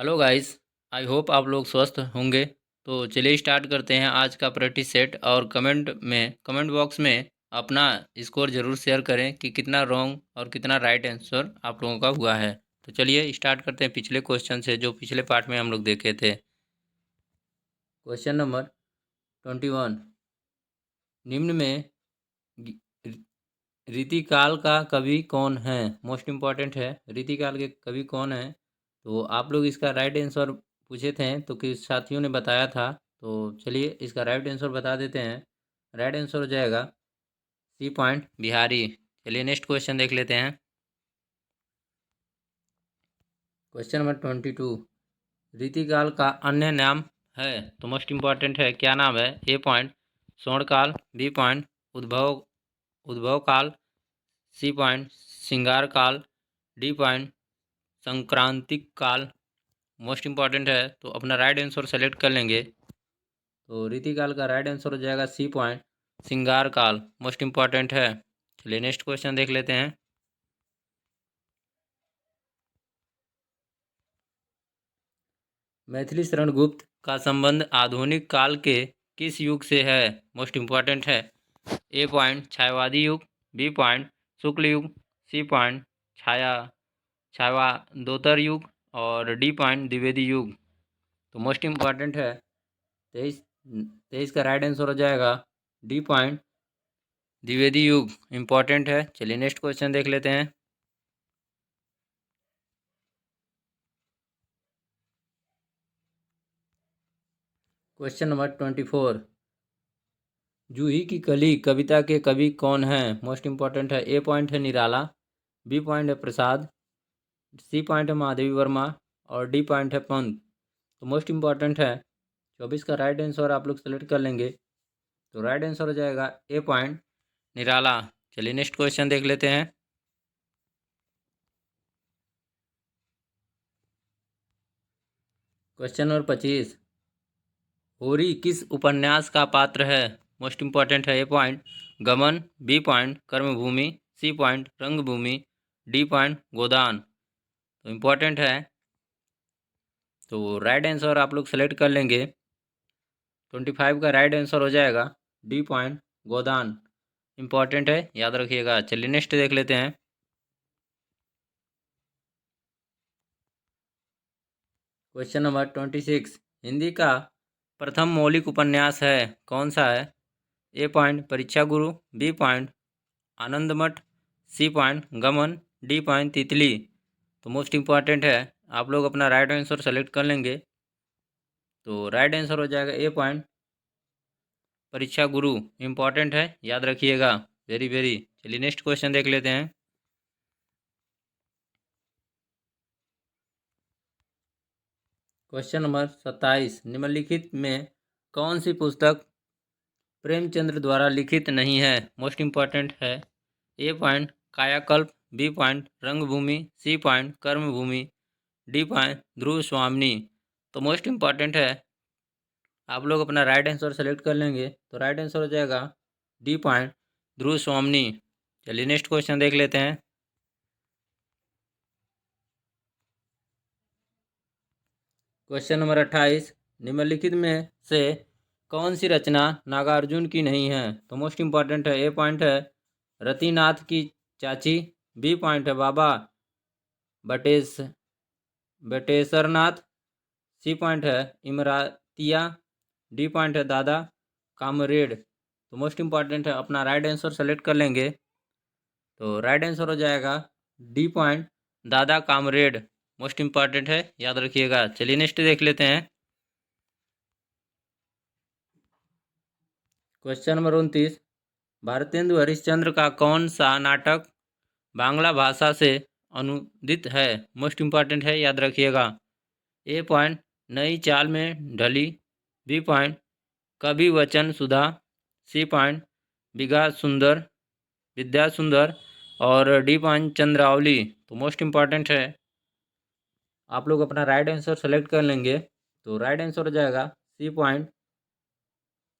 Hello guys. I hope आप लोग स्वस्थ होंगे। तो चलिए स्टार्ट करते हैं आज का प्रैक्टिस सेट। और कमेंट बॉक्स में अपना स्कोर ज़रूर शेयर करें कि कितना रॉन्ग और कितना राइट आंसर आप लोगों का हुआ है। तो चलिए स्टार्ट करते हैं पिछले क्वेश्चन से जो पिछले पार्ट में हम लोग देखे थे। क्वेश्चन नंबर 21, निम्न में रीतिकाल का कवि कौन है? मोस्ट इम्पॉर्टेंट है, रीतिकाल के कवि कौन है। तो आप लोग इसका राइट आंसर पूछे थे तो किस साथियों ने बताया था। तो चलिए इसका राइट आंसर बता देते हैं। राइट आंसर हो जाएगा सी पॉइंट बिहारी। चलिए नेक्स्ट क्वेश्चन देख लेते हैं। क्वेश्चन नंबर 22, रीतिकाल का अन्य नाम है। तो मोस्ट इम्पॉर्टेंट है, क्या नाम है? ए पॉइंट स्वर्णकाल, बी पॉइंट उद्भव उद्भव काल, सी पॉइंट श्रृंगार काल, डी पॉइंट संक्रांतिक काल। मोस्ट इम्पॉर्टेंट है तो अपना राइट आंसर सेलेक्ट कर लेंगे। तो रीतिकाल का राइट आंसर हो जाएगा सी पॉइंट श्रृंगार काल। मोस्ट इम्पॉर्टेंट है। चलिए नेक्स्ट क्वेश्चन देख लेते हैं। मैथिली शरण गुप्त का संबंध आधुनिक काल के किस युग से है? मोस्ट इम्पॉर्टेंट है। ए पॉइंट छायावादी युग, बी पॉइंट शुक्ल युग, सी पॉइंट छायावादोत्तर युग और डी पॉइंट द्विवेदी युग। तो मोस्ट इम्पॉर्टेंट है, 23 का राइट आंसर हो जाएगा डी पॉइंट द्विवेदी युग। इम्पॉर्टेंट है। चलिए नेक्स्ट क्वेश्चन देख लेते हैं। क्वेश्चन नंबर 24, जूही की कली कविता के कवि कौन हैं? मोस्ट इम्पॉर्टेंट है। ए पॉइंट है निराला, बी पॉइंट है प्रसाद, सी पॉइंट है महादेवी वर्मा और डी पॉइंट है पंत। तो मोस्ट इम्पॉर्टेंट है, 24 का राइट आंसर आप लोग सेलेक्ट कर लेंगे। तो राइट आंसर हो जाएगा ए पॉइंट निराला। चलिए नेक्स्ट क्वेश्चन देख लेते हैं। क्वेश्चन नंबर 25, होरी किस उपन्यास का पात्र है? मोस्ट इम्पॉर्टेंट है। ए पॉइंट गमन, बी पॉइंट कर्मभूमि, सी पॉइंट रंगभूमि, डी पॉइंट गोदान। तो इम्पॉर्टेंट है तो राइट आंसर आप लोग सेलेक्ट कर लेंगे। 25 का राइट आंसर हो जाएगा डी पॉइंट गोदान। इम्पॉर्टेंट है, याद रखिएगा। चलिए नेक्स्ट देख लेते हैं। क्वेश्चन नंबर 26, हिंदी का प्रथम मौलिक उपन्यास है कौन सा है? ए पॉइंट परीक्षा गुरु, बी पॉइंट आनंद मठ, सी पॉइंट गमन, डी पॉइंट तितली। तो मोस्ट इम्पॉर्टेंट है, आप लोग अपना राइट आंसर सेलेक्ट कर लेंगे। तो राइट आंसर हो जाएगा ए पॉइंट परीक्षा गुरु। इम्पॉर्टेंट है, याद रखिएगा। Very very. चलिए नेक्स्ट क्वेश्चन देख लेते हैं। क्वेश्चन नंबर 27, निम्नलिखित में कौन सी पुस्तक प्रेमचंद्र द्वारा लिखित नहीं है? मोस्ट इम्पॉर्टेंट है। ए पॉइंट कायाकल्प, बी पॉइंट रंगभूमि, सी पॉइंट कर्मभूमि, डी पॉइंट ध्रुव स्वामिनी। तो मोस्ट इम्पॉर्टेंट है, आप लोग अपना राइट आंसर सेलेक्ट कर लेंगे। तो राइट आंसर हो जाएगा डी पॉइंट ध्रुव स्वामिनी। चलिए नेक्स्ट क्वेश्चन देख लेते हैं। क्वेश्चन नंबर 28, निम्नलिखित में से कौन सी रचना नागार्जुन की नहीं है? तो मोस्ट इम्पॉर्टेंट है। ए पॉइंट है रतिनाथ की चाची, बी पॉइंट है बाबा बटेश बटेश्वरनाथ, सी पॉइंट है इमरातिया, डी पॉइंट है दादा कामरेड। तो मोस्ट इम्पॉर्टेंट है, अपना राइट आंसर सेलेक्ट कर लेंगे। तो राइट आंसर हो जाएगा डी पॉइंट दादा कामरेड। मोस्ट इम्पॉर्टेंट है, याद रखिएगा। चलिए नेक्स्ट देख लेते हैं। क्वेश्चन नंबर 29, भारतेंदु हरिश्चंद्र का कौन सा नाटक बांग्ला भाषा से अनुदित है? मोस्ट इम्पॉर्टेंट है, याद रखिएगा। ए पॉइंट नई चाल में ढली, बी पॉइंट कवि वचन सुधा, सी पॉइंट विद्या सुंदर और डी पॉइंट चंद्रावली। तो मोस्ट इम्पॉर्टेंट है, आप लोग अपना राइट आंसर सेलेक्ट कर लेंगे। तो राइट आंसर हो जाएगा सी पॉइंट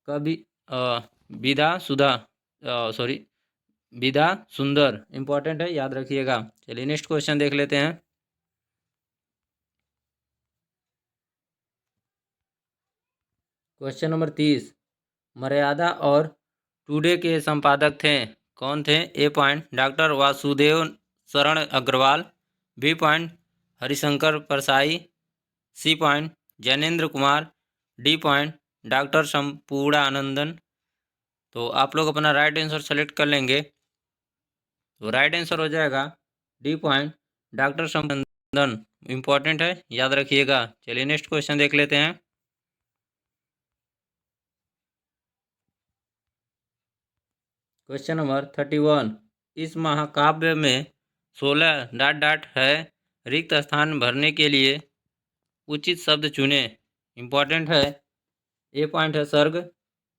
कवि विधा सुधा सॉरी विधा सुंदर। इम्पॉर्टेंट है, याद रखिएगा। चलिए नेक्स्ट क्वेश्चन देख लेते हैं। क्वेश्चन नंबर 30, मर्यादा और टुडे के संपादक थे, कौन थे? ए point doctor Vasudev Sharan Agrawal, B point Harishankar Parsai, C point Jainendra Kumar, D point doctor Sampurnanandan. तो आप लोग अपना राइट आंसर सेलेक्ट कर लेंगे। तो राइट आंसर हो जाएगा डी पॉइंट डॉक्टर संपूर्णानंदन। इम्पॉर्टेंट है, याद रखिएगा। चलिए नेक्स्ट क्वेश्चन देख लेते हैं। क्वेश्चन नंबर 31, इस महाकाव्य में 16 डॉट डॉट है, रिक्त स्थान भरने के लिए उचित शब्द चुने। इम्पॉर्टेंट है। ए पॉइंट है सर्ग,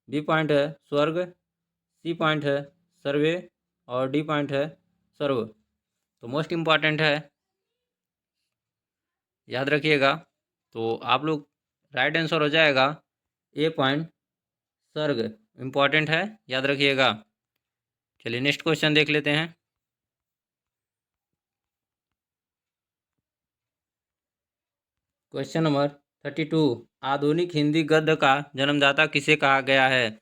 बी पॉइंट है स्वर्ग, सी पॉइंट है सर्वे और डी पॉइंट है सर्व। तो मोस्ट इम्पॉर्टेंट है, याद रखिएगा। तो आप लोग राइट आंसर हो जाएगा ए पॉइंट सर्ग। इम्पॉर्टेंट है, याद रखिएगा। चलिए नेक्स्ट क्वेश्चन देख लेते हैं। क्वेश्चन नंबर 32, आधुनिक हिंदी गद्य का जन्मदाता किसे कहा गया है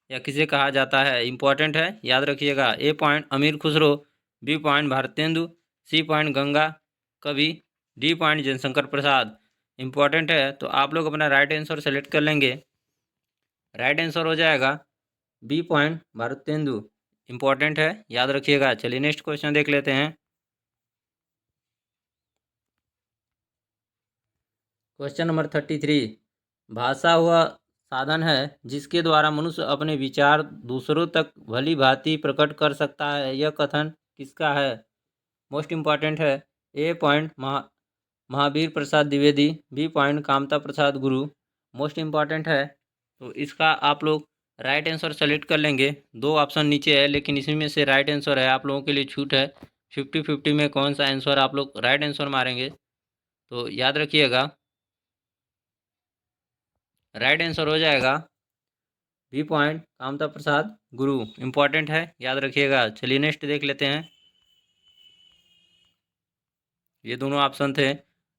या किसे कहा जाता है? इम्पॉर्टेंट है, याद रखिएगा। A point Amir Khusro, B point Bharatendu, C point Ganga कवि, D point Jaishankar Prasad. Important है, तो आप लोग अपना राइट आंसर सेलेक्ट कर लेंगे। राइट आंसर हो जाएगा बी पॉइंट भारतेंदु। इम्पॉर्टेंट है, याद रखिएगा। चलिए नेक्स्ट क्वेश्चन देख लेते हैं। क्वेश्चन नंबर 33, भाषा हुआ साधन है जिसके द्वारा मनुष्य अपने विचार दूसरों तक भली भांति प्रकट कर सकता है, यह कथन किसका है? मोस्ट इम्पॉर्टेंट है। A point Mahavir Prasad Dwivedi, B point Kamta Prasad Guru. Most important है, तो इसका आप लोग राइट आंसर सेलेक्ट कर लेंगे। दो ऑप्शन नीचे है, लेकिन इसी में से राइट आंसर है। आप लोगों के लिए छूट है, 50-50 में कौन सा आंसर आप लोग राइट आंसर मारेंगे। तो याद रखिएगा, राइट आंसर हो जाएगा बी पॉइंट कामता प्रसाद गुरु। इम्पॉर्टेंट है, याद रखिएगा। चलिए नेक्स्ट देख लेते हैं। ये दोनों ऑप्शन थे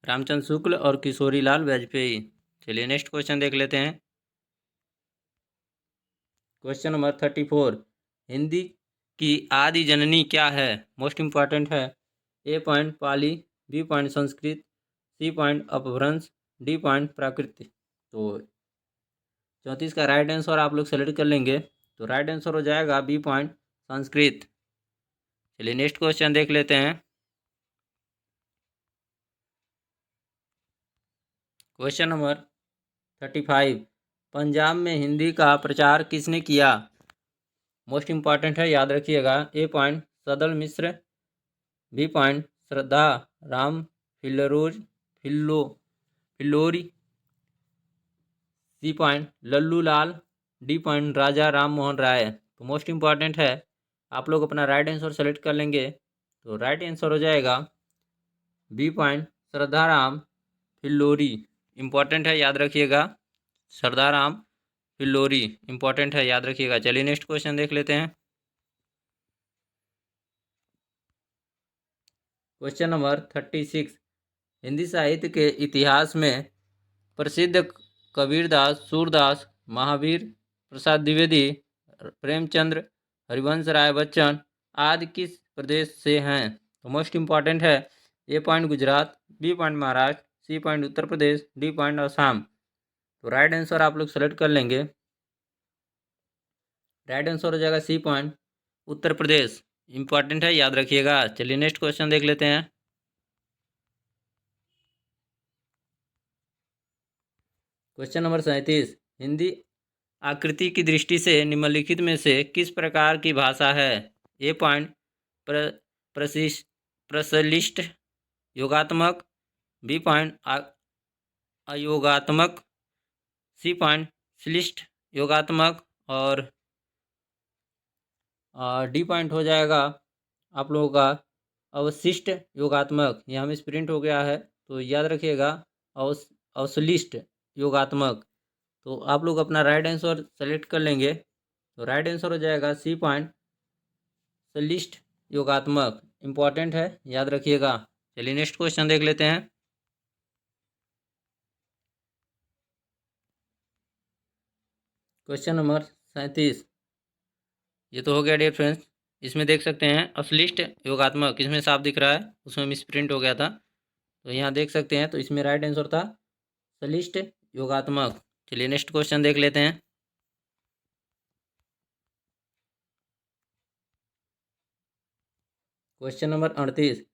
रामचंद्र शुक्ल और किशोरी लाल वाजपेयी। चलिए नेक्स्ट क्वेश्चन देख लेते हैं। क्वेश्चन नंबर 34, हिंदी की आदि जननी क्या है? मोस्ट इम्पॉर्टेंट है। A point Pali, B point Sanskrit, C point Apabhramsha, D point Prakrit. तो 34 का राइट आंसर आप लोग सेलेक्ट कर लेंगे। तो राइट आंसर हो जाएगा बी पॉइंट संस्कृत। चलिए नेक्स्ट क्वेश्चन देख लेते हैं। क्वेश्चन नंबर 35, पंजाब में हिंदी का प्रचार किसने किया? मोस्ट इम्पॉर्टेंट है, याद रखिएगा। A point Sadal Mishra, B point Shraddha Ram Phillauri, C point Lallu Lal, D point राजा राम मोहन राय। तो मोस्ट इम्पॉर्टेंट है, आप लोग अपना राइट आंसर सेलेक्ट कर लेंगे। तो राइट आंसर हो जाएगा B point Shraddharam Phillauri. Important है, याद रखिएगा। श्रद्धाराम फिल्लोरी इम्पॉर्टेंट है, याद रखिएगा। चलिए नेक्स्ट क्वेश्चन देख लेते हैं। क्वेश्चन नंबर 36, हिंदी साहित्य के इतिहास में प्रसिद्ध कबीरदास, सूरदास, महावीर प्रसाद द्विवेदी, प्रेमचंद्र, हरिवंश राय बच्चन आदि किस प्रदेश से हैं? तो मोस्ट इम्पॉर्टेंट है। A point Gujarat, B point Maharashtra, C point Uttar Pradesh, D point Assam. तो राइट आंसर आप लोग सेलेक्ट कर लेंगे। राइट आंसर हो जाएगा सी पॉइंट उत्तर प्रदेश। इम्पॉर्टेंट है, याद रखिएगा। चलिए नेक्स्ट क्वेश्चन देख लेते हैं। क्वेश्चन नंबर 37, हिंदी आकृति की दृष्टि से निम्नलिखित में से किस प्रकार की भाषा है? ए पॉइंट प्रसलिष्ट योगात्मक, बी पॉइंट अयोगात्मक, सी पॉइंट श्लिष्ट योगात्मक और डी पॉइंट हो जाएगा आप लोगों का अवशिष्ट योगात्मक। यहाँ में स्प्रिंट हो गया है, तो याद रखिएगा अवशिष्ट योगात्मक। तो आप लोग अपना राइट आंसर सेलेक्ट कर लेंगे। तो राइट आंसर हो जाएगा सी पॉइंट श्लिष्ट योगात्मक। इम्पॉर्टेंट है, याद रखिएगा। चलिए नेक्स्ट क्वेश्चन देख लेते हैं। क्वेश्चन नंबर 37, ये तो हो गया डियर फ्रेंड्स। इसमें देख सकते हैं अश्लिष्ट योगात्मक, इसमें साफ दिख रहा है, उसमें मिसप्रिंट हो गया था, तो यहाँ देख सकते हैं। तो इसमें राइट आंसर था श्लिष्ट योगात्मक। चलिए नेक्स्ट क्वेश्चन देख लेते हैं। क्वेश्चन नंबर 38,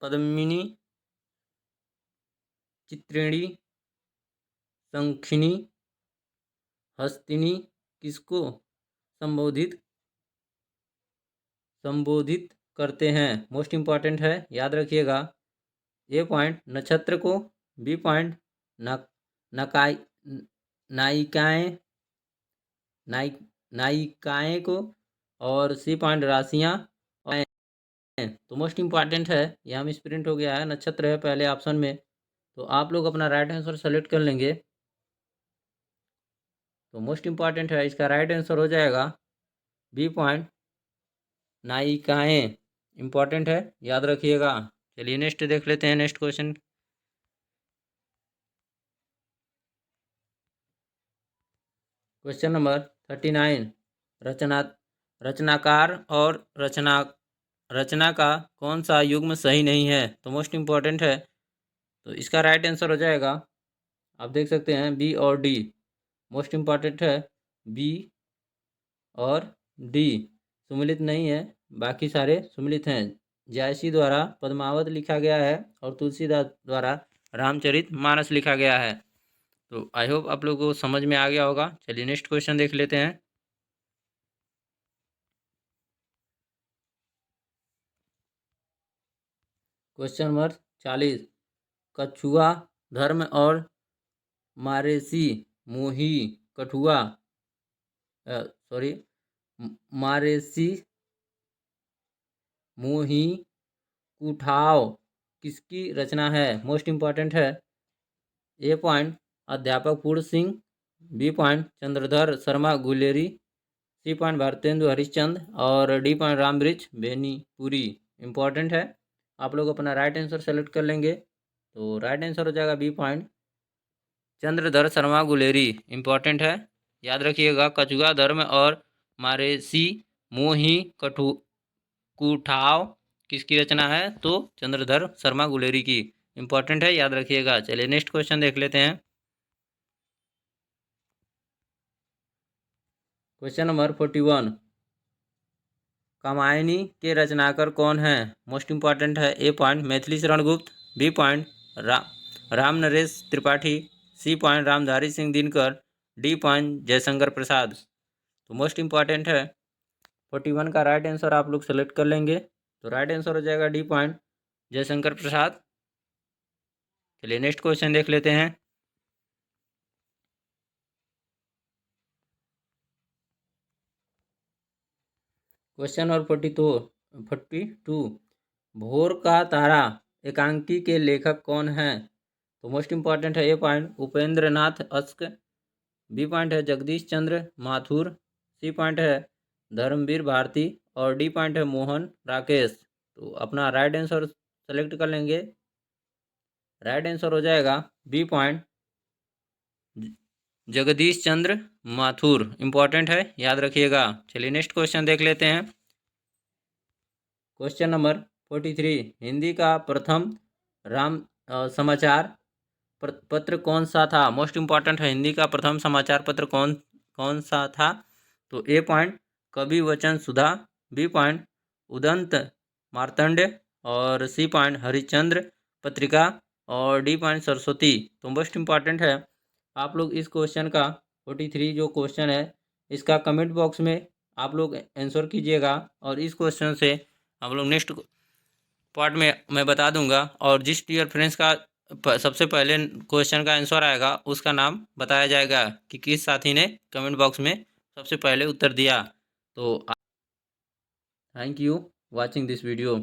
पद्मिनी, चित्रिणी, शंखिनी, हस्तिनी किसको संबोधित करते हैं? मोस्ट इंपॉर्टेंट है, याद रखिएगा। ए पॉइंट नक्षत्र को, बी पॉइंट नकाई नायिकाएं नायिकाएं को, और सी पॉइंट राशियां। तो मोस्ट इंपॉर्टेंट है, यहाँ में स्प्रिंट हो गया है, नक्षत्र है पहले ऑप्शन में, तो आप लोग अपना राइट आंसर सेलेक्ट कर लेंगे। तो मोस्ट इंपॉर्टेंट है, इसका राइट आंसर हो जाएगा बी पॉइंट नायिकाएं। इंपॉर्टेंट है, याद रखिएगा। चलिए नेक्स्ट देख लेते हैं, नेक्स्ट क्वेश्चन। क्वेश्चन नंबर 39, रचनाकार और रचना का कौन सा युग्म सही नहीं है? तो मोस्ट इंपॉर्टेंट है, तो इसका राइट आंसर हो जाएगा, आप देख सकते हैं, बी और डी। मोस्ट इंपॉर्टेंट है, बी और डी सुमिलित नहीं है, बाकी सारे सुमिलित हैं। जायसी द्वारा पद्मावत लिखा गया है और तुलसीदास द्वारा रामचरित मानस लिखा गया है। तो आई होप आप लोगों को समझ में आ गया होगा। चलिए नेक्स्ट क्वेश्चन देख लेते हैं। क्वेश्चन नंबर 40, कछुआ धर्म और मारेसी मोही कठुआ मारेसी मोही कुठाव किसकी रचना है? मोस्ट इंपॉर्टेंट है, A point Adhyapak Puran Singh, B point Chandradhar Sharma Guleri, C point Bharatendu Harishchandra, और D point Rambriksh Benipuri. Important है, आप लोग अपना राइट आंसर सेलेक्ट कर लेंगे। तो राइट आंसर हो जाएगा B point Chandradhar Sharma Guleri. Important है, याद रखिएगा। कछुआ धर्म और मारेसी मोही कुठाव किसकी रचना है? तो चंद्रधर शर्मा गुलेरी की। इंपॉर्टेंट है, याद रखिएगा। चलिए नेक्स्ट क्वेश्चन देख लेते हैं। क्वेश्चन नंबर 41, कामायनी के रचनाकार कौन है? मोस्ट इंपॉर्टेंट है, A point Maithili Sharan Gupt, B point Ram Naresh Tripathi, C point Ramdhari Singh Dinkar, D point Jaishankar Prasad. तो मोस्ट इंपॉर्टेंट है, 41 का राइट आंसर आप लोग सेलेक्ट कर लेंगे। तो राइट आंसर हो जाएगा डी पॉइंट जयशंकर प्रसाद। चलिए नेक्स्ट क्वेश्चन देख लेते हैं। क्वेश्चन नंबर 42, भोर का तारा एकांकी के लेखक कौन है? तो मोस्ट इंपॉर्टेंट है, A point Upendra Nath ask, B point है जगदीश चंद्र माथुर, सी पॉइंट है धर्मवीर भारती, और डी पॉइंट है मोहन राकेश। तो अपना राइट आंसर सेलेक्ट कर लेंगे। राइट आंसर हो जाएगा बी पॉइंट जगदीश चंद्र माथुर। इंपॉर्टेंट है, याद रखिएगा। चलिए नेक्स्ट क्वेश्चन देख लेते हैं। क्वेश्चन नंबर 43, हिंदी का प्रथम समाचार पत्र कौन सा था? मोस्ट इंपॉर्टेंट है, हिंदी का प्रथम समाचार पत्र कौन सा था? तो ए पॉइंट कवि वचन सुधा, बी पॉइंट उदंत मार्तंड, और सी पॉइंट हरिश्चंद्र पत्रिका, और डी पॉइंट सरस्वती। तो मोस्ट इंपॉर्टेंट है, आप लोग इस क्वेश्चन का 43 जो क्वेश्चन है, इसका कमेंट बॉक्स में आप लोग आंसर कीजिएगा, और इस क्वेश्चन से आप लोग नेक्स्ट पार्ट में मैं बता दूंगा, और जिस डियर फ्रेंड्स का सबसे पहले क्वेश्चन का आंसर आएगा उसका नाम बताया जाएगा कि किस साथी ने कमेंट बॉक्स में सबसे पहले उत्तर दिया। तो thank you watching this video.